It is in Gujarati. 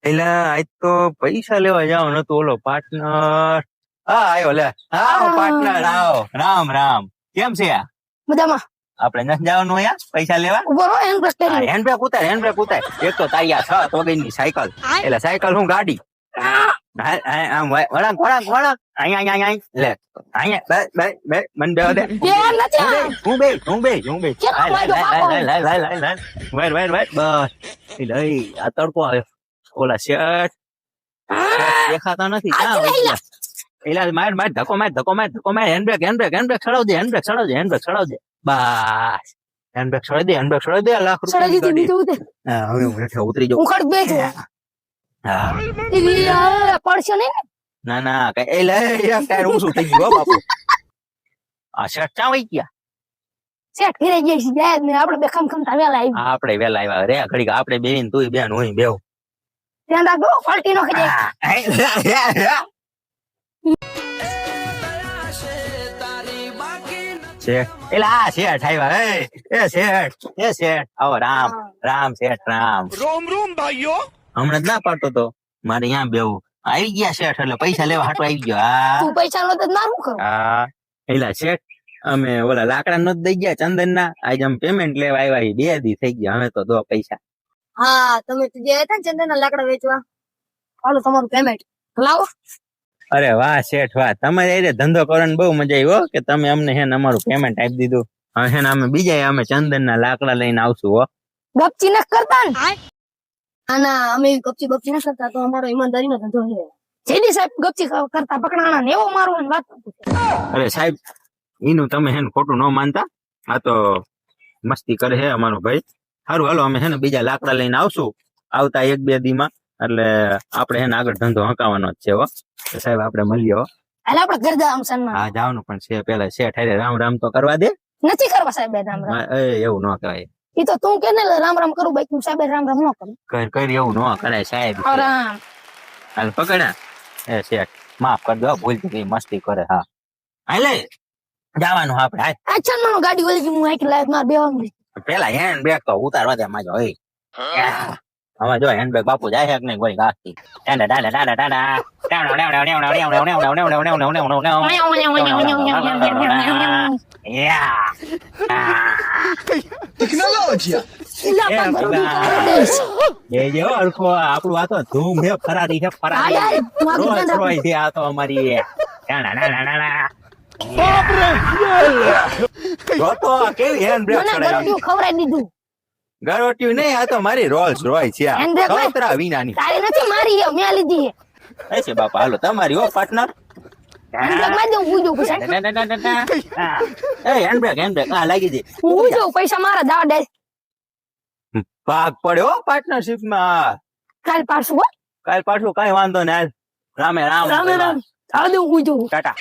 એલા આજ તો પૈસા લેવા જાવ નતો ઓલો પાર્ટનર. હા આવ્યો લે. આવો પાર્ટનર આવો. રામ રામ. કેમ છે મજામાં. આપણે નથી જવાનું અહીંયા પૈસા લેવા? ઉભો રહો હેન્ડ બ્રેક કરી. હેન્ડ બ્રેક ઉતાર. એક તો તારી આ 6 તોગીની સાયકલ. એટલે સાયકલ હું ગાડી. આમ વળાંક અહીંયા લે. અહીંયા બે મન બે દે. હું બે બસ. આ તડકો આવ્યો. ઓલા શેઠ દેખાતા નથી. ક્યાં એલા માર ધક્કો માર. હેન્ડ બ્રેક ચડાવજે. બસ હેન્ડ બ્રેક છોડી દે. લાખ રૂપિયા હવે હું હેઠે ઉતરી જાઉં. ઉખડ બે છે. હા પડશે નહીં ને? ના કઈ એ લે ટાયર ઊંચું થઈ ગયું બાપુ. આ શેઠ ચા વઈ ગયા? સેટ ફિરાઈ ગઈ છે જાય ને આપણે બે ખમખમતા વેલા આવી. આપણે વેલા આવ્યા રે ઘડીક આપણે બેહીને તુંય બેન હોય બેવ. ધ્યાન રાખો ફાલટી નો ખજાય. એલા શેઠ આવ્યા. એ શેઠ આવો. રામ શેઠ રામ. રોમ ભાઈઓ. હમણાં જ ના પાડતો તો મારે અહીંયા બેવું. આવી ગયા શેઠ એટલે પૈસા લેવા હાટો આવી ગયો. હા તું પૈસા નો તો ના શું કરું? હા એલા શેઠ અમે ઓલા લાકડા નો દઈ ગયા ચંદન ના. આજે અમે પેમેન્ટ લેવા આવ્યા 2 દી થઈ ગયા. અમે તો દો પૈસા. હા તમે તો જે હતા ને ચંદન ના લાકડા વેચવા, હાલો તમારું પેમેન્ટ લાવો. અરે વાહ શેઠ વાહ. તમારે એ ધંધો કરવાની બહુ મજા આવી હો કે તમે અમને હે ને અમારું પેમેન્ટ આપી દીધું. હવે હે ને અમે બીજા અમે ચંદન ના લાકડા લઈને આવશું હો. ગપચી ન કરતા ને? આના અમે ગપચી ન કરતા તો અમારો ઈમાનદારી નો ધંધો છે. જેની સાહેબ ગપચી કરતા પકડાણા ને એવો મારવાની વાત. અરે સાહેબ એનું તમે હે ને ખોટું ન માનતા. આ તો મસ્તી કરે છે અમારો ભાઈ. સારું હાલો અમે હે ને બીજા લાકડા લઈને આવશું આવતા 1-2 દી માં. એટલે આપણે હે ને આગળ ધંધો હકાવવાનો જ છે હો. સાહેબ આપણે મળીએ હો. હાલ આપણે ઘર જાવ સન્માન. હા જવાનું પણ છે. પેલા શેઠ હારે રામ તો કરવા દે. નથી કરવા સાહેબ રામ. એવું ન કરાય. એ તો તું કે ને રામ કરું બાઈક નું સાહેબ રામ ન કરું. કર એવું ન કરાય સાહેબ. રામ હાલ પકડ્યા. એ શેઠ માફ કરી દો ભૂલ થઈ ગઈ. મસ્તી કરે. હા હાલે જવાનું આપણે. હાલ અચ્છા માનો ગાડી ઓલી હું આખી લાઈફ માં બેવાનું. પેલા હેન્ડ બ્રેક તો ઉતારવા દે માજો. હવે જો હેન્ડ બ્રેક બાપુ જાય છે કે નહીં કોઈ ગાતી. આપણું આ તો ધૂમ છે. ફરારી છે. ફરારી છે આ તો અમારી. કેવી હેન્ડ બ્રેક ખવડાવી દીધું. ગરોટ્યું નહીં આ તો મારી રોલ્સ રોય છે. ખતરા વિનાની. તારી નથી મારી મેં લીધી છે બાપા. હાલો તમારી હો પાર્ટનર. હેન્ડ બ્રેક લાગી દે. પૈસા મારા દાવા દે. ભાગ પડ્યો પાર્ટનરશિપ માં. કાલ પાછું કઈ વાંધો ને. રામે રામ. ટાટા.